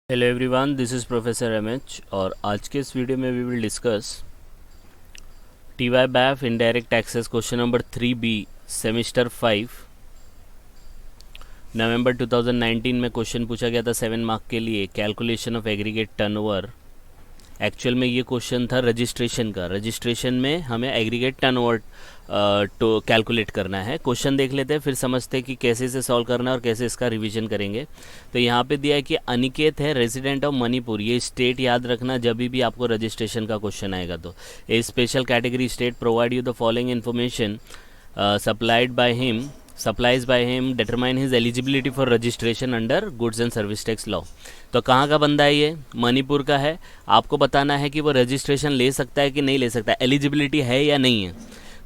Hello everyone, this is professor MH और आज के इस वीडियो में we will discuss T Y BAF indirect taxes question number 3B semester 5 November 2019 में question पूछा गया था 7 मार्क के लिए। Calculation of aggregate turnover. Actual में ये क्वेश्चन था रजिस्ट्रेशन का। रजिस्ट्रेशन में हमें एग्रीगेट टर्नओवर तो कैलकुलेट करना है। क्वेश्चन देख लेते हैं, फिर समझते हैं कि कैसे इसे सॉल्व करना है और कैसे इसका रिवीजन करेंगे। तो यहाँ पे दिया है कि अनिकेत है रेजिडेंट ऑफ मणिपुर। ये स्टेट याद रखना जब भी आपको रजिस्ट्रेशन का क्वेश्चन आएगा। तो a special category state provide you the following information supplies by him determine his eligibility for registration under goods and service tax law। तो कहाँ का बंदा है ये? मणिपुर का है। आपको बताना है कि वो रजिस्ट्रेशन ले सकता है कि नहीं ले सकता, एलिजिबिलिटी है या नहीं है।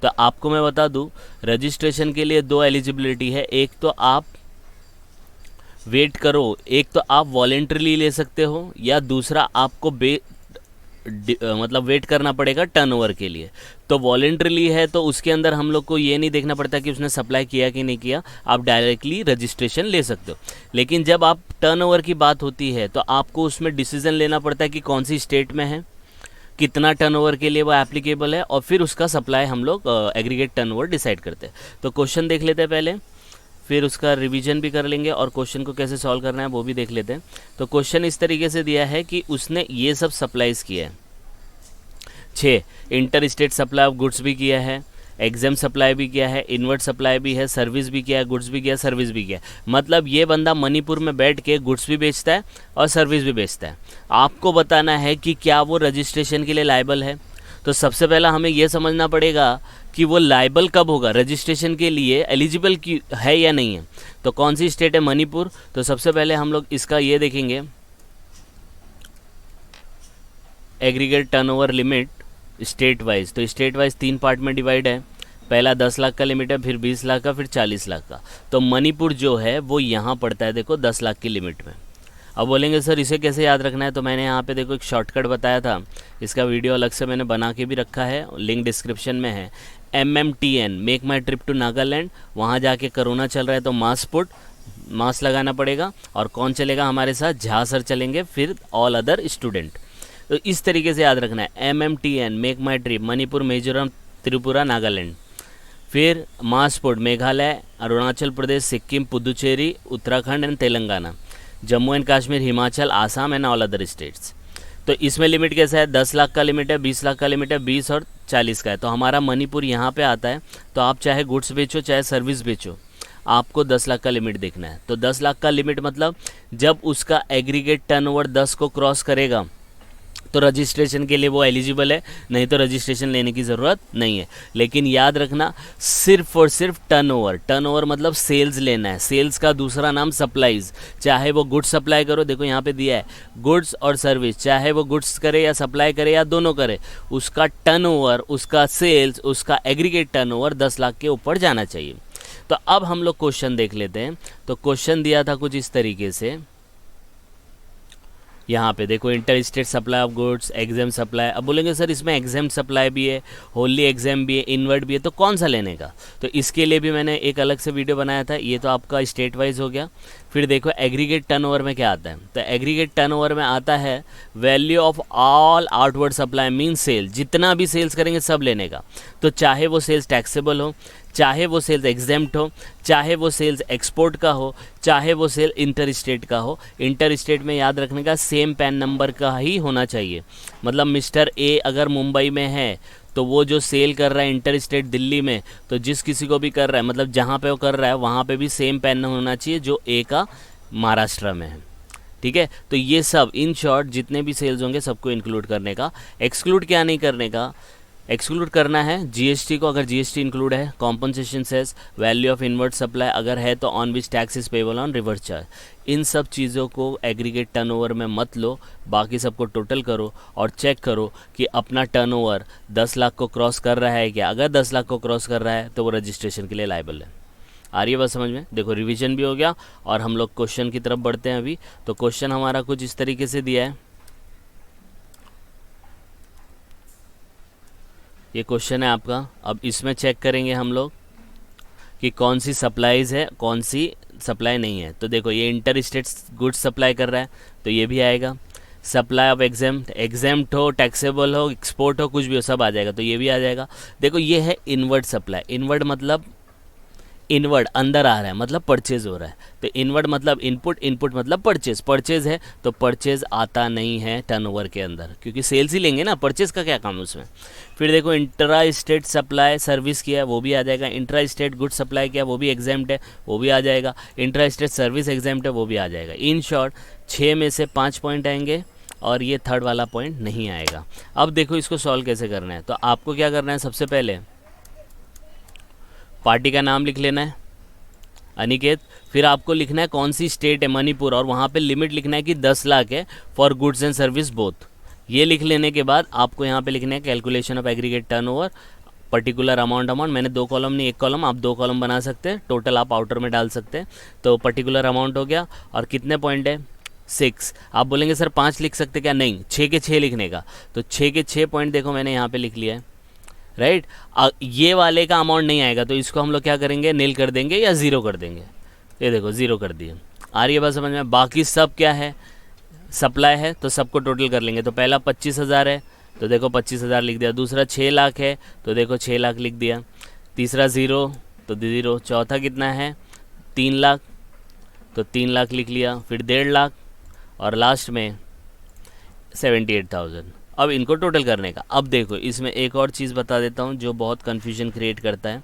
तो आपको मैं बता दूँ, रजिस्ट्रेशन के लिए दो एलिजिबिलिटी है। एक तो आप वेट करो, एक तो आप वॉलेंट्रीली ले सकते हो, या दूसरा आपको मतलब वेट करना पड़ेगा टर्नओवर के लिए। तो वॉलेंट्रीली है तो उसके अंदर हम लोग को ये नहीं देखना पड़ता कि उसने सप्लाई किया कि नहीं किया, आप डायरेक्टली रजिस्ट्रेशन ले सकते हो। लेकिन जब आप टर्नओवर की बात होती है तो आपको उसमें डिसीजन लेना पड़ता है कि कौन सी स्टेट में है, कितना टर्नओवर के लिए वो एप्लीकेबल है, और फिर उसका सप्लाई हम लोग एग्रीगेट टर्नओवर डिसाइड करते हैं। तो क्वेश्चन देख लेते हैं पहले, फिर उसका रिवीजन भी कर लेंगे और क्वेश्चन को कैसे सॉल्व करना है वो भी देख लेते हैं। तो क्वेश्चन इस तरीके से दिया है कि उसने ये सब सप्लाईज किया है। 6 inter state supply of goods भी किया है, एग्जाम सप्लाई भी किया है, इनवर्ट सप्लाई भी है, सर्विस भी किया है, गुड्स भी किया, सर्विस भी किया। मतलब ये बंदा मणिपुर में बैठ के गुड्स भी बेचता है और सर्विस भी बेचता है। आपको बताना है कि क्या वो रजिस्ट्रेशन के लिए लायबल है। तो सबसे पहला हमें यह समझना पड़ेगा कि वो लायबल कब होगा, रजिस्ट्रेशन के लिए एलिजिबल की है या नहीं है। तो कौन सी स्टेट है? मणिपुर। तो सबसे पहले हम लोग इसका ये देखेंगे, aggregate turnover limit state wise. तो स्टेट वाइज 3 पार्ट में डिवाइड है। पहला 10 लाख का लिमिट है, फिर 20 लाख का, फिर 40 लाख का। तो मणिपुर जो है वो यहाँ पड़ता है, देखो 10 लाख की लिमिट में। अब बोलेंगे सर इसे कैसे याद रखना है? तो मैंने यहाँ पे देखो एक शॉर्टकट बताया था, इसका वीडियो अलग से मैंने बना के भी रखा है, लिंक डिस्क्रिप्शन में है। MMTN make my trip to Nagaland. वहाँ जाके कोरोना चल रहा है तो मास्क लगाना पड़ेगा। और कौन चलेगा हमारे साथ? झा सर चलेंगे, फिर ऑल अदर स्टूडेंट। तो इस तरीके से याद रखना है, MMTN make my trip Manipur, Mizoram, Tripura, Nagaland. फिर मास्पोर्ट Meghalaya, Arunachal Pradesh, Sikkim, Puducherry, Uttarakhand and Telangana, Jammu and Kashmir, Himachal, Assam and all other states. तो इसमें लिमिट कैसा है? 10 लाख का लिमिट है, 20 लाख का लिमिट है, 20 और 40 का है। तो हमारा मणिपुर यहाँ पे आता है। तो आप चाहे गुड्स बेचो चाहे सर्विस बेचो, आपको 10 लाख का लिमिट देखना है। तो 10 लाख का लिमिट मतलब जब उसका एग्रीगेट टर्नओवर 10 को क्रॉस करेगा तो रजिस्ट्रेशन के लिए वो एलिजिबल है, नहीं तो रजिस्ट्रेशन लेने की ज़रूरत नहीं है। लेकिन याद रखना, सिर्फ और सिर्फ टर्नओवर मतलब सेल्स लेना है। सेल्स का दूसरा नाम सप्लाईज। चाहे वो गुड्स सप्लाई करो, देखो यहाँ पे दिया है गुड्स और सर्विस, चाहे वो गुड्स करे या सप्लाई करे या दोनों करे, उसका टर्नओवर, उसका सेल्स, उसका एग्रीगेट टर्नओवर 10 लाख के ऊपर जाना चाहिए। तो अब हम लोग क्वेश्चन देख लेते हैं। तो क्वेश्चन दिया था कुछ इस तरीके से, यहाँ पे देखो inter state supply of goods, exempt supply. अब बोलेंगे सर इसमें एग्जाम सप्लाई भी है, होली एग्जाम भी है, इनवर्ट भी है, तो कौन सा लेने का? तो इसके लिए भी मैंने एक अलग से वीडियो बनाया था। ये तो आपका स्टेट वाइज हो गया। फिर देखो एग्रीगेट टर्नओवर में क्या आता है? तो एग्रीगेट टर्नओवर में आता है value of all outward supply mean sale. जितना भी सेल्स करेंगे सब लेने का। तो चाहे वो सेल्स टैक्सेबल हो, चाहे वो सेल्स एग्जेम्प्ट हो, चाहे वो सेल्स एक्सपोर्ट का हो, चाहे वो सेल इंटर स्टेट का हो। इंटर स्टेट में याद रखने का सेम पैन नंबर का ही होना चाहिए। मतलब मिस्टर ए अगर मुंबई में है तो वो जो सेल कर रहा है इंटर स्टेट दिल्ली में, तो जिस किसी को भी कर रहा है, मतलब जहाँ पे वो कर रहा है वहाँ पे भी सेम पैन होना चाहिए जो ए का महाराष्ट्र में है। ठीक है। तो ये सब इन शॉर्ट जितने भी सेल्स होंगे सबको इंक्लूड करने का। एक्सक्लूड क्या नहीं करने का? एक्सक्लूड करना है जीएसटी को, अगर जीएसटी इंक्लूड है, compensation cess, value of inward supply अगर है तो on which tax is payable on reverse charge. इन सब चीज़ों को एग्रीगेट टर्नओवर में मत लो, बाकी सबको टोटल करो और चेक करो कि अपना टर्नओवर 10 लाख को क्रॉस कर रहा है क्या। अगर 10 लाख को क्रॉस कर रहा है तो वो रजिस्ट्रेशन के लिए लायबल है। आ रही है बात समझ में? देखो रिवीजन भी हो गया और हम लोग क्वेश्चन की तरफ बढ़ते हैं अभी। तो क्वेश्चन हमारा कुछ इस तरीके से दिया है, ये क्वेश्चन है आपका। अब इसमें चेक करेंगे हम लोग कि कौन सी सप्लाईज है, कौन सी सप्लाई नहीं है। तो देखो ये इंटर स्टेट गुड्स सप्लाई कर रहा है तो ये भी आएगा। सप्लाई ऑफ एग्जेम्प्ट हो, टैक्सेबल हो, एक्सपोर्ट हो, कुछ भी हो, सब आ जाएगा तो ये भी आ जाएगा। देखो ये है इनवर्ड सप्लाई। इनवर्ड मतलब इनवर्ड अंदर आ रहा है, मतलब परचेज हो रहा है। तो इनवर्ड मतलब इनपुट, इनपुट मतलब परचेज। परचेज है तो परचेज आता नहीं है टर्नओवर के अंदर, क्योंकि सेल्स ही लेंगे ना, परचेज का क्या काम है उसमें। फिर देखो इंट्रा स्टेट सप्लाई सर्विस किया है वो भी आ जाएगा। इंट्रा स्टेट गुड सप्लाई किया वो भी एग्जाम्प्ट है, वो भी आ जाएगा। इंट्रा स्टेट सर्विस एग्जाम्प्ट है वो भी आ जाएगा। इन शॉर्ट 6 में से 5 पॉइंट आएंगे और ये थर्ड वाला पॉइंट नहीं आएगा। अब देखो इसको सॉल्व कैसे करना है। तो आपको क्या करना है, सबसे पहले पार्टी का नाम लिख लेना है अनिकेत। फिर आपको लिखना है कौन सी स्टेट है, मणिपुर, और वहाँ पे लिमिट लिखना है कि 10 लाख है for goods and service both. ये लिख लेने के बाद आपको यहाँ पे लिखना है calculation of aggregate turnover, particular amount. मैंने 2 कॉलम नहीं 1 कॉलम, आप 2 कॉलम बना सकते हैं, टोटल आप आउटर में डाल सकते हैं। तो पर्टिकुलर अमाउंट हो गया और कितने पॉइंट है 6। आप बोलेंगे सर 5 लिख सकते क्या, नहीं 6 के 6 लिखने का। तो 6 के 6 पॉइंट देखो मैंने यहाँ पे लिख लिया है, राइट। ये वाले का अमाउंट नहीं आएगा तो इसको हम लोग क्या करेंगे, नील कर देंगे या ज़ीरो कर देंगे। ये देखो ज़ीरो कर दिए। आ रही है बात समझ में। बाकी सब क्या है, सप्लाई है तो सबको टोटल कर लेंगे। तो पहला 25,000 है तो देखो 25,000 लिख दिया। दूसरा 6 लाख है तो देखो 6 लाख लिख दिया। तीसरा 0 तो 0। चौथा कितना है 3 लाख तो 3 लाख लिख लिया। फिर 1.5 लाख और लास्ट में 78,000। अब इनको टोटल करने का। अब देखो इसमें एक और चीज़ बता देता हूँ जो बहुत कन्फ्यूजन क्रिएट करता है।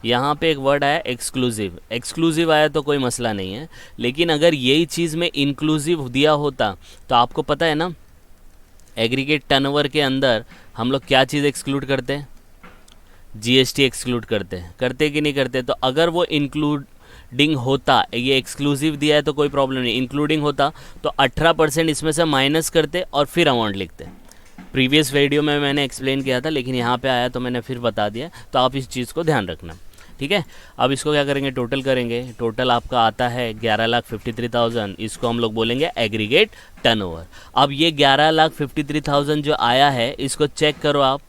यहाँ पे एक वर्ड आया एक्सक्लूसिव। एक्सक्लूसिव आया तो कोई मसला नहीं है, लेकिन अगर यही चीज़ में इंक्लूसिव दिया होता तो आपको पता है ना एग्रीगेट टर्नओवर के अंदर हम लोग क्या चीज़ एक्सक्लूड करते हैं, जीएसटी एक्सक्लूड करते कि नहीं करते। तो अगर वो इंक्लूडिंग होता, ये एक्सक्लूसिव दिया है तो कोई प्रॉब्लम नहीं, इंक्लूडिंग होता तो 18% इसमें से माइनस करते और फिर अमाउंट लिखते। प्रीवियस वीडियो में मैंने एक्सप्लेन किया था लेकिन यहाँ पे आया तो मैंने फिर बता दिया, तो आप इस चीज़ को ध्यान रखना, ठीक है। अब इसको क्या करेंगे, टोटल करेंगे। टोटल आपका आता है 11,53,000। इसको हम लोग बोलेंगे एग्रीगेट टर्नओवर। अब ये 11,53,000 जो आया है इसको चेक करो आप,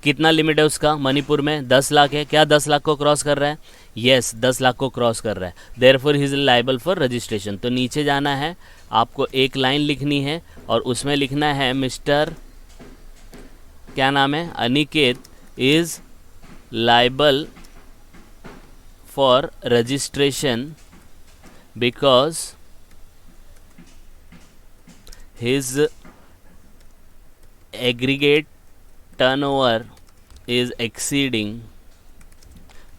कितना लिमिट है उसका। मणिपुर में 10 लाख है, क्या 10 लाख को क्रॉस कर रहा है, यस 10 लाख को क्रॉस कर रहा है। Therefore he is liable for registration. तो नीचे जाना है, आपको एक लाइन लिखनी है और उसमें लिखना है मिस्टर क्या नाम है, Aniket is liable for registration because his aggregate turnover is exceeding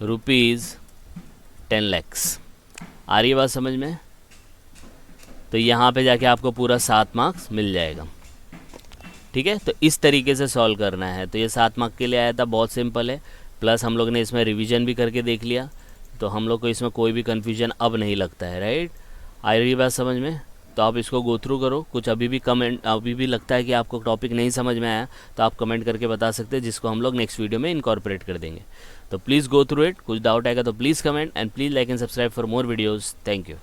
₹10 lakhs। आ रही है बात समझ में। तो यहाँ पे जाके आपको पूरा 7 मार्क्स मिल जाएगा, ठीक है। तो इस तरीके से सॉल्व करना है। तो ये 7 मार्क के लिए आया था, बहुत सिंपल है। प्लस हम लोग ने इसमें रिवीजन भी करके देख लिया तो हम लोग को इसमें कोई भी कन्फ्यूजन अब नहीं लगता है, राइट। आ रही बात समझ में। तो आप इसको गो थ्रू करो। कुछ अभी भी लगता है कि आपको टॉपिक नहीं समझ में आया तो आप कमेंट करके बता सकते हैं, जिसको हम लोग नेक्स्ट वीडियो में इनकॉर्पोरेट कर देंगे। तो प्लीज़ गो थ्रू इट। कुछ डाउट आएगा तो please comment and please like and subscribe for more videos. Thank you.